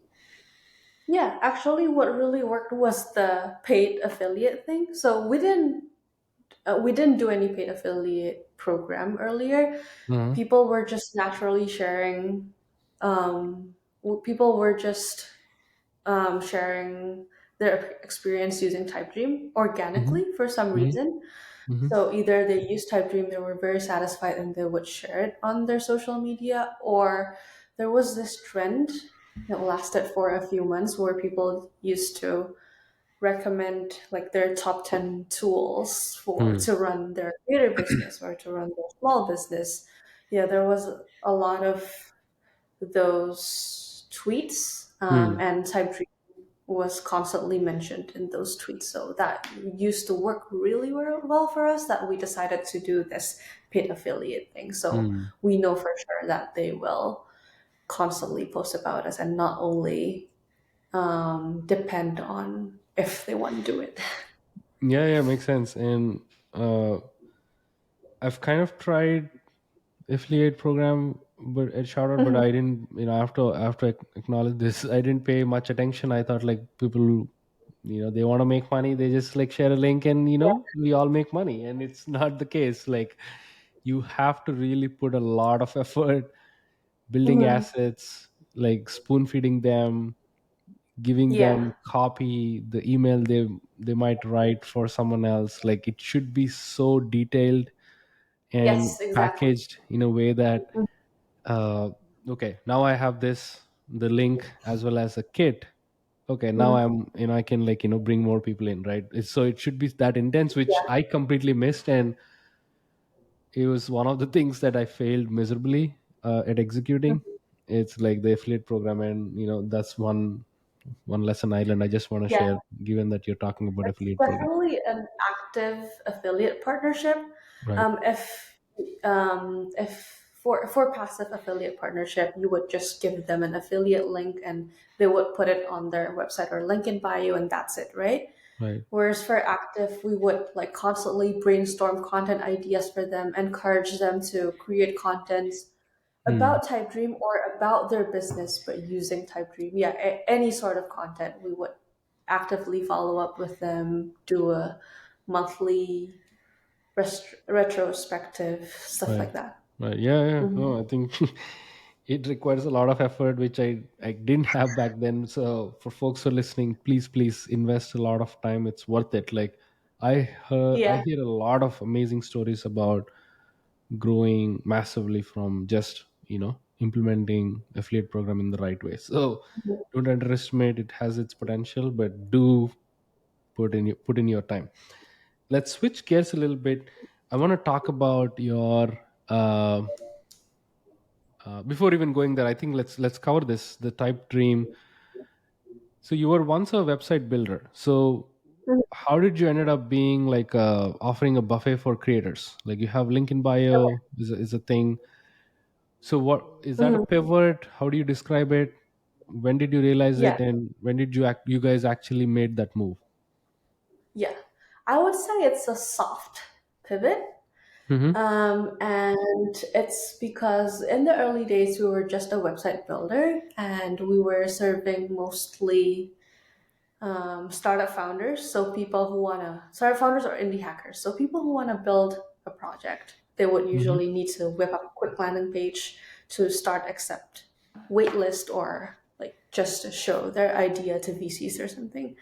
Yeah, actually, what really worked was the paid affiliate thing. So we didn't do any paid affiliate program earlier. Uh-huh. People were just naturally sharing. People were just sharing their experience using Typedream Hmm. organically for some Hmm. reason. Hmm. So either they used Typedream, they were very satisfied, and they would share it on their social media, or there was this trend that lasted for a few months where people used to recommend like their top 10 tools for Hmm. to run their creator business or to run their small business. Yeah, there was a lot of those tweets, Hmm. and Typedream was constantly mentioned in those tweets. So that used to work really well for us that we decided to do this paid affiliate thing. So Hmm. we know for sure that they will constantly post about us and not only depend on if they want to do it. Yeah, yeah, makes sense. And uh, I've kind of tried affiliate program, but at Shoutout, but I didn't. I have to acknowledge this. I didn't pay much attention. I thought like people, they want to make money. They just like share a link, and we all make money. And it's not the case. Like you have to really put a lot of effort building Mhm. assets, like spoon feeding them, giving Yeah. them copy the email they might write for someone else. Like it should be so detailed and Yes, exactly. packaged in a way that Mhm. uh, okay, now I have the link as well as a kit. Okay, now Mhm. I can like bring more people in, right? So it should be that intense, which Yeah. I completely missed. And it was one of the things that I failed miserably at executing. Mhm. It's like the affiliate program, and that's one lesson I learned. I just want to Yeah. share, given that you're talking about It's affiliate program. definitely an active affiliate partnership. Right. If for passive affiliate partnership, you would just give them an affiliate link and they would put it on their website or link in bio, and that's it, right? Right. Whereas for active, we would like constantly brainstorm content ideas for them, encourage them to create content Hmm. about Typedream or about their business, but using Typedream. Yeah, any sort of content, we would actively follow up with them, do a monthly retrospective, stuff Right. like that. Right. Yeah. Yeah. Hmm. No, I think it requires a lot of effort, which I didn't have back then. So for folks who are listening, please invest a lot of time. It's worth it. Like I Yeah. hear a lot of amazing stories about growing massively from just implementing affiliate program in the right way. So don't underestimate it. Has its potential, but do put in your time. Let's switch gears a little bit. I want to talk about your before even going there. I think let's cover this, the type dream. So you were once a website builder. So how did you ended up being like offering a buffet for creators? Like you have link in bio is a thing. So what is that, a Mhm. pivot? How do you describe it? When did you realize Yeah. it, and when did you guys actually made that move? Yeah. I would say it's a soft pivot. Mm-hmm. And it's because in the early days, we were just a website builder and we were serving mostly startup founders. So people who want to, startup founders or indie hackers. So people who want to build a project, they would Mm-hmm. usually need to whip up a quick landing page to start accept waitlist or like just to show their idea to VCs or something.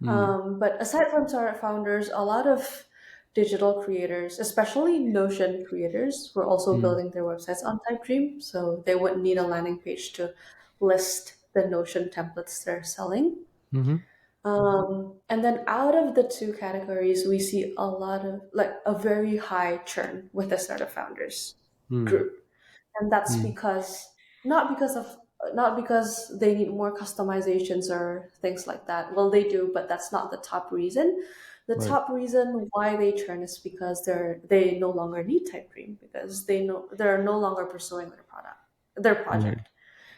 But aside from startup founders, a lot of digital creators, especially Notion creators, were also Mm-hmm. building their websites on Typedream. So they would need a landing page to list the Notion templates they're selling. Mm-hmm. And then out of the two categories, we see a lot of like a very high churn with the startup founders Mm-hmm. group, and that's Mm-hmm. because not because of not because they need more customizations or things like that. Well, they do, but that's not the top reason. The Right. top reason why they churn is because they no longer need Typedream because they're no longer pursuing their Right. project.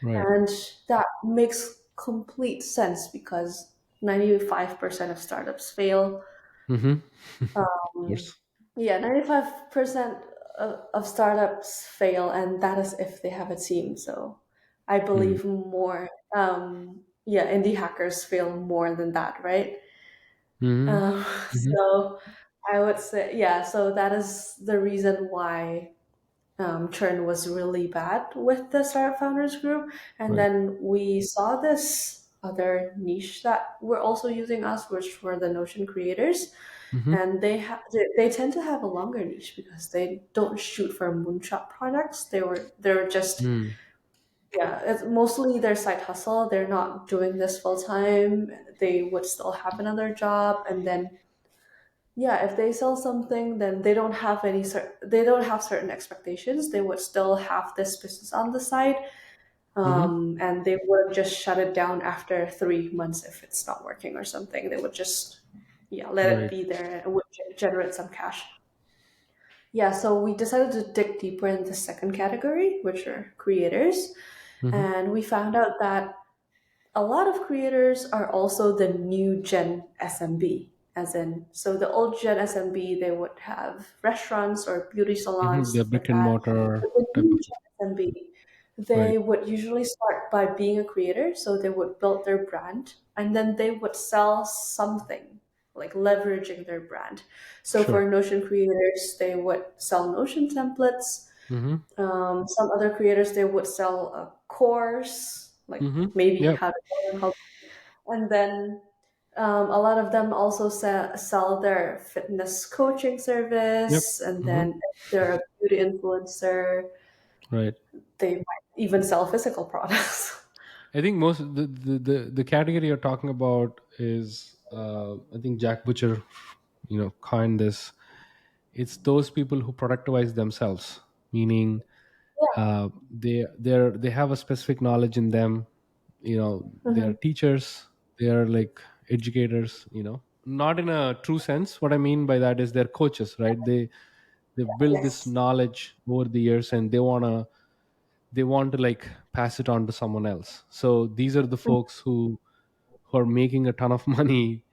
Right. And that makes complete sense because 95% of startups fail. Mm-hmm. Of Um, course. yeah, 95% of startups fail, and that is if they have a team. So I Mm. believe more. yeah, indie hackers fail more than that, right? Mm-hmm. Um, Mm-hmm. so I would say, yeah, so that is the reason why churn was really bad with the Startup Founders Group. And Right. then we saw this other niche that were also using us, which were the Notion creators. Mm-hmm. And they tend to have a longer niche because they don't shoot for moonshot products. They're just, Mm. yeah, it's mostly their side hustle. They're not doing this full time. They would still have another job, and then yeah, if they sell something, then they don't have certain expectations. They would still have this business on the side, Mm-hmm. and they wouldn't just shut it down after 3 months if it's not working or something. They would just, yeah, let it Right. be there and it would generate some cash. Yeah, so we decided to dig deeper in the second category, which are creators, Mm-hmm. and we found out that a lot of creators are also the new gen SMB, as in, so the old gen SMB, they would have restaurants or beauty salons, Mm-hmm. The stuff like brick and that. mortar But the type new of. gen SMB, Right. they would usually start by being a creator. So they would build their brand and then they would sell something, like leveraging their brand. So Sure. for Notion creators, they would sell Notion templates. Mm-hmm. Some other creators, they would sell a course, like Mm-hmm. maybe Yep. how to learn how, and then a lot of them also sell their fitness coaching Yep. service, and Mm-hmm. then if they're a beauty influencer, Right. they might even sell physical products. I think most the category you're talking about is I think Jack Butcher, coined this. It's those people who productivize themselves, meaning they have a specific knowledge in them. They are Mhm. teachers. They are like educators. Not in a true sense. What I mean by that is they're coaches, right? They've built this Yes. knowledge over the years, and they want to like pass it on to someone else. So these are the folks who are making a ton of money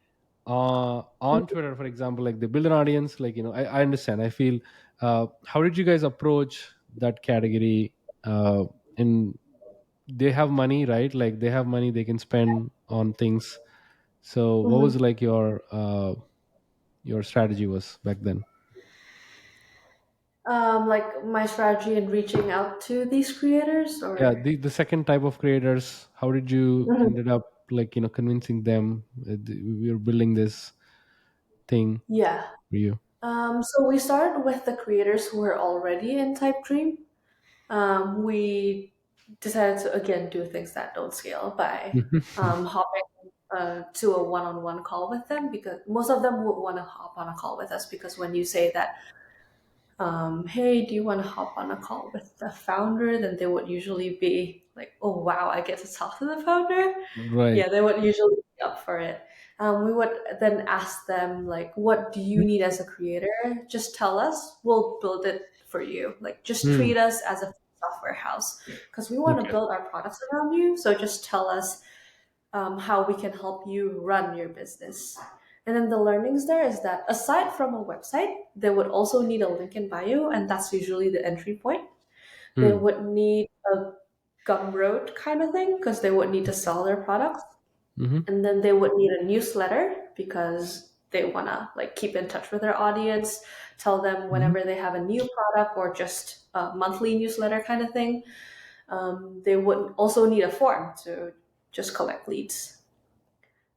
on Twitter, for example. Like they build an audience. Like I understand. I feel. How did you guys approach that category? And they have money, right? Like they have money they can spend on things. So what was Mhm. like your strategy was back then? Like my strategy in reaching out to these creators, Yeah, or the second type of creators. How did you Mhm. ended up like convincing them we are building this thing Yeah. for you? So we started with the creators who were already in Typedream. We decided to again do things that don't scale by hopping to a one-on-one call with them, because most of them would want to hop on a call with us, because when you say that, hey, do you want to hop on a call with the founder, then they would usually be like, oh wow, I get to talk to the founder. Right. Yeah, they would usually be up for it. We would then ask them like, what do you need as a creator? Just tell us, we'll build it for you. Like, just Hmm. treat us as a software house, because we want to Okay. build our products around you. So just tell us how we can help you run your business. And then the learnings there is that aside from a website, they would also need a link in bio, and that's usually the entry point. They Hmm. would need a Gumroad kind of thing, because they would need to sell their products. Mm-hmm. And then they would need a newsletter, because they want to like keep in touch with their audience, tell them Hmm. whenever they have a new product, or just a monthly newsletter kind of thing. They would also need a form to just collect leads.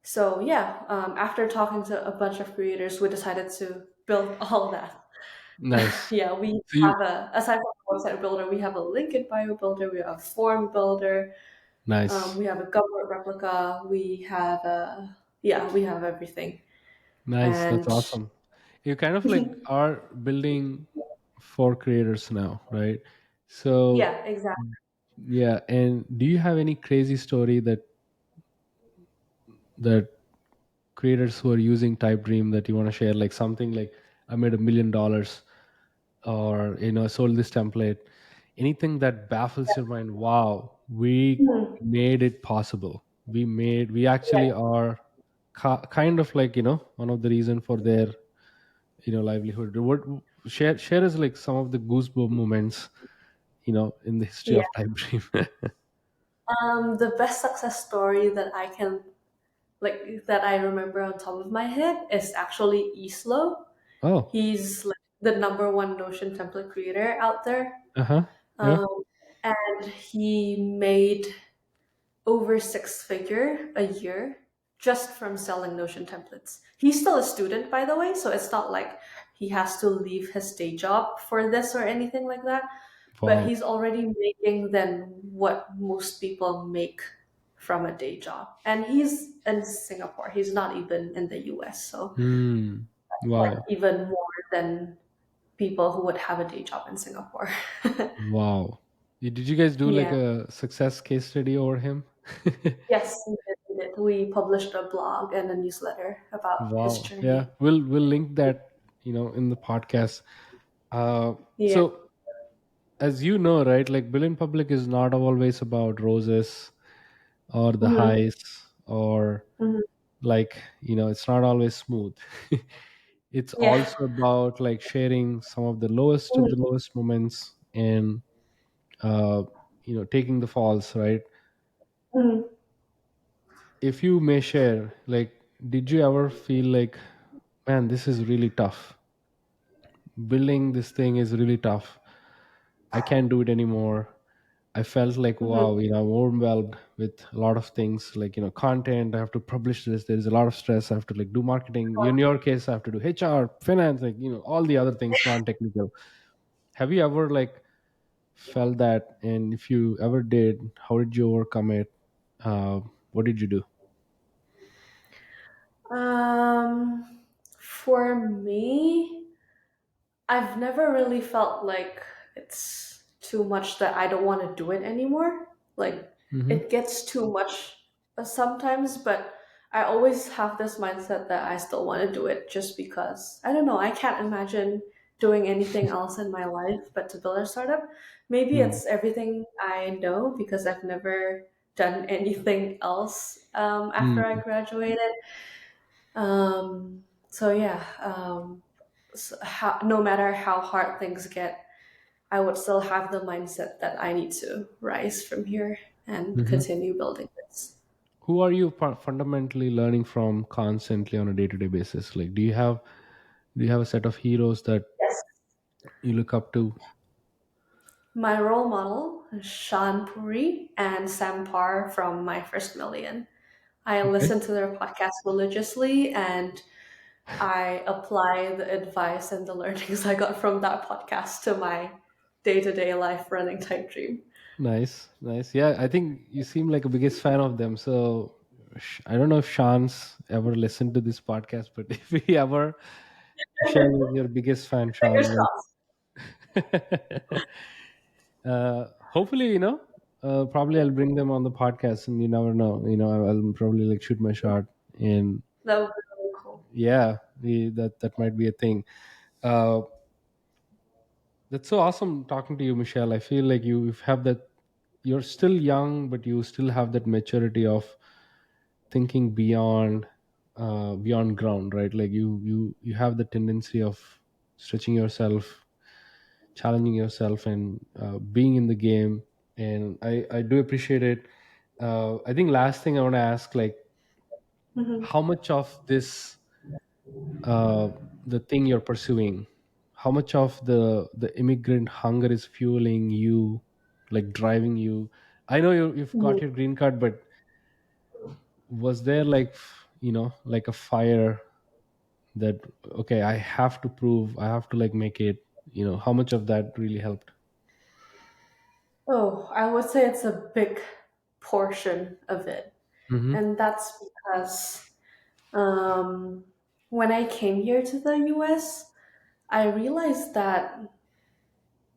So yeah, after talking to a bunch of creators, we decided to build all that. Nice. Yeah, we So you have aside from a website builder, we have a link in bio builder, we have a form builder, nice, we have a government replica, we have a, yeah, we have everything. nice. That's And awesome. You kind of like are building for creators now, right? So yeah, exactly. yeah. And do you have any crazy story that creators who are using Type Dream that you want to share? Like something like I made $1 million, or sold this template. Anything that baffles your mind? Wow, we Hmm. made it possible. We actually are kind of like one of the reason for their livelihood. What share is like some of the goosebump moments in the history Yeah. of Type Dream. The best success story that I can that I remember on top of my head is actually Islo. Oh, He's like the number one Notion template creator out there. uh huh. Yeah. Um, and he made over six figure a year just from selling Notion templates. He's still a student, by the way, so it's not like he has to leave his day job for this or anything like that. But Wow. he's already making than what most people make from a day job. And he's in Singapore. He's not even in the US. So Hmm. like Wow. even more than people who would have a day job in Singapore. Wow. Did you guys do like Yeah. a success case study over him? Yes, we did. We did. We published a blog and a newsletter about his Wow. Yeah. journey. We'll link that, in the podcast. Yeah. So as you know, right, like Bill in Public is not always about roses or the Mm-hmm. highs, or Hmm. like, it's not always smooth. It's Yeah. also about like sharing some of the lowest of the Mm-hmm. lowest moments, and uh, taking the falls, right? If you may share, like, did you ever feel like, man, this is really tough, building this thing is really tough, I can't do it anymore? I felt like, Mm-hmm. wow, I'm overwhelmed with a lot of things, like, content, I have to publish this, there's a lot of stress, I have to like do marketing, in your case I have to do HR, finance, like, all the other things, non-technical. Have you ever like felt that? And if you ever did, how did you overcome it? What did you do? For me, I've never really felt like it's too much that I don't want to do it anymore. Like Mm-hmm. it gets too much sometimes, but I always have this mindset that I still want to do it just because I don't know, I can't imagine doing anything else in my life but to build a startup. Maybe Mm-hmm. it's everything I know because I've never done anything else after I graduated. So yeah, no matter how hard things get, I would still have the mindset that I need to rise from here and Mm-hmm. continue building this. Who are you fundamentally learning from constantly on a day-to-day basis? Like, do you have a set of heroes that Yes. you look up to? My role model is Sean Puri and Sam Parr from My First Million. I Okay. listen to their podcast religiously and I apply the advice and the learnings I got from that podcast to my day to day life running Typedream. Nice, nice. Yeah, I think you seem like a biggest fan of them. So I don't know if Sean's ever listened to this podcast, but if he ever, Michelle is your biggest fan, Fingers Sean. crossed. Like, hopefully, probably I'll bring them on the podcast, and you never know. I'll probably like shoot my shot, and That would be really cool. yeah, that might be a thing. Uh, that's so awesome talking to you, Michelle. I feel like you have that. You're still young, but you still have that maturity of thinking beyond ground, right? Like you have the tendency of stretching yourself, challenging yourself, and being in the game. And I do appreciate it. I think last thing I want to ask, like, Mhm. how much of this, uh, the thing you're pursuing, how much of the immigrant hunger is fueling you, like driving you? I know you've got Mhm. your green card, but was there like, like a fire that, okay, I have to prove, I have to like make it, how much of that really helped? Oh, I would say it's a big portion of it. Mm-hmm. And that's because um, when I came here to the US, I realized that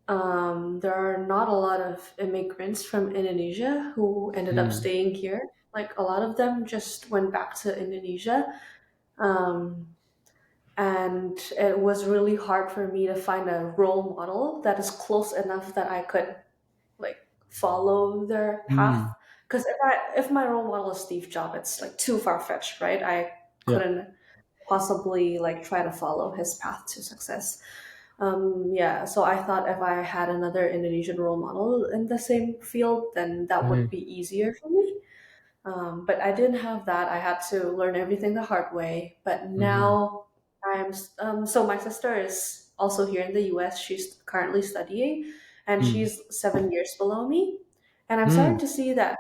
there are not a lot of immigrants from Indonesia who ended up Mm. staying here. Like a lot of them just went back to Indonesia. Um, and it was really hard for me to find a role model that is close enough that I could like follow their path. Mm. Because if my role model is Steve Jobs, it's like too far fetched, right? I Yeah. couldn't possibly like try to follow his path to success. Yeah, so I thought if I had another Indonesian role model in the same field, then that would Right. be easier for me. But I didn't have that. I had to learn everything the hard way. But Mm-hmm. now so my sister is also here in the US. She's currently studying, and Mm. she's 7 years below me. And I'm starting Mm. to see that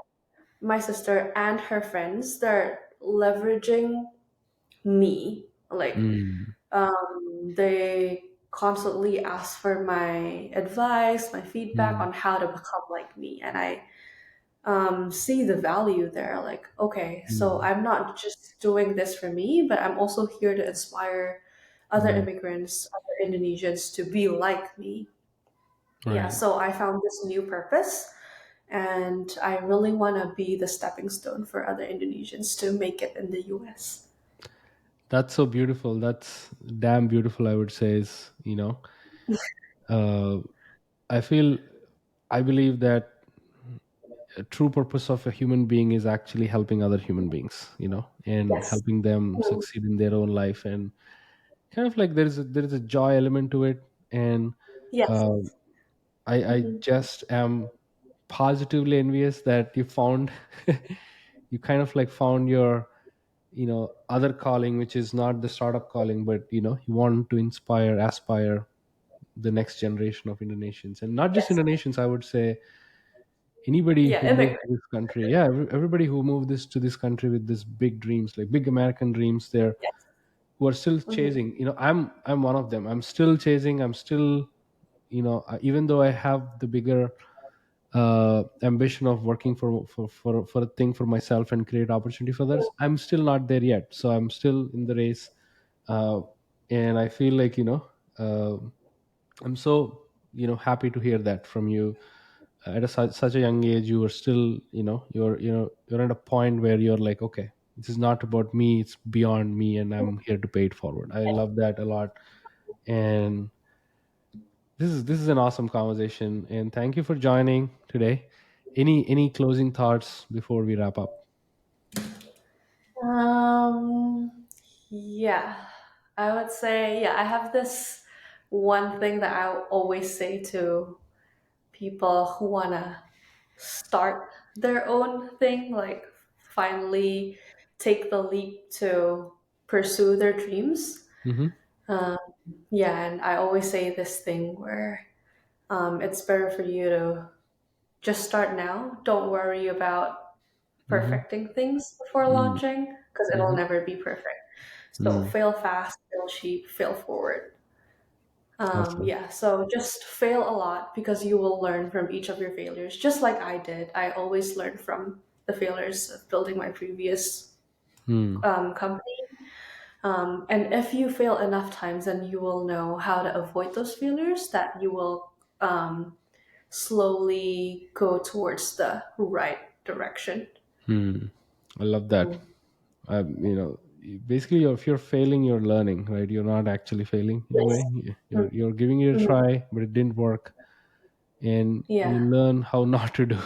my sister and her friends, they're leveraging me. Like, Mm. they constantly ask for my advice, my feedback Mm. on how to become like me. And I see the value there. Like, okay, so Mm. I'm not just doing this for me, but I'm also here to inspire other Right. immigrants, other Indonesians to be like me. Yeah, Right. so I found this new purpose, and I really want to be the stepping stone for other Indonesians to make it in the US. That's so beautiful. That's damn beautiful, I would say. Is, uh, I feel, I believe that a true purpose of a human being is actually helping other human beings, and Yes. helping them Mhm. succeed in their own life. And kind of like there is a joy element to it. And Yes. uh, I Mhm. just am positively envious that you found you kind of like found your other calling, which is not the startup calling, but you want to inspire, aspire the next generation of Indonesians, and not just Yes. Indonesians, I would say anybody Yeah, who moved immigrant. to this country. Yeah, everybody who moved this to this country with this big dreams, like big American dreams, there, Yes. who are still Hmm. chasing. I'm one of them. I'm still chasing. I'm still, even though I have the bigger ambition of working for a thing for myself and create opportunity for others, I'm still not there yet. So I'm still in the race. uh, and I feel like, uh, I'm so, happy to hear that from you. At such a young age, you are still, you're at a point where you're like, okay, this is not about me, it's beyond me, and I'm here to pay it forward. I love that a lot. And this is an awesome conversation, and thank you for joining today. Any closing thoughts before we wrap up? Um, yeah, I would say, yeah, I have this one thing that I always say to people who want to start their own thing, like finally take the leap to pursue their dreams. Mm-hmm. Um, yeah, and I always say this thing where it's better for you to just start now. Don't worry about Mm-hmm. perfecting things before launching because it'll Mm-hmm. never be perfect. So Mm. fail fast, fail cheap, fail forward. Awesome. Yeah, so just fail a lot because you will learn from each of your failures, just like I did. I always learn from the failures of building my previous Mm. company. And if you fail enough times, then you will know how to avoid those failures, that you will um, slowly go towards the right direction. Mm. I love that. Basically, if you're failing, you're learning, right? You're not actually failing in a way. Yes. You're giving it a Mhm. try, but it didn't work, and you Yeah. learn how not to do,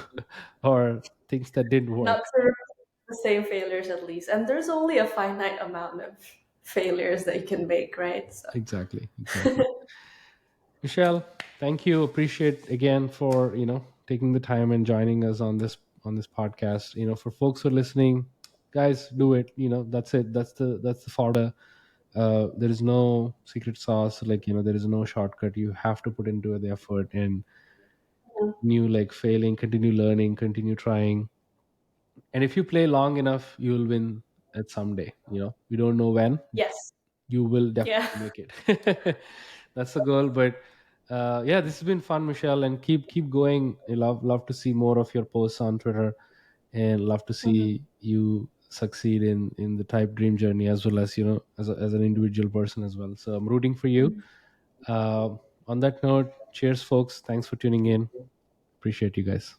or things that didn't Not work. to repeat the same failures at least. And there's only a finite amount of failures that you can make, right? So Exactly. Exactly. Michelle, thank you. Appreciate again for taking the time and joining us on this podcast. For folks who are listening, guys, do it. That's it. That's the fodder. There is no secret sauce. Like there is no shortcut. You have to put into the effort and continue like failing, continue learning, continue trying. And if you play long enough, you will win at someday. We don't know when, yes. you will Yeah. definitely make it. That's the goal. But yeah, this has been fun, Michelle, and keep going. I love to see more of your posts on Twitter, and love to Mhm. see you succeed in the type dream journey, as well as as an individual person as well. So I'm rooting for you. uh, on that note, cheers folks, thanks for tuning in. Appreciate you guys.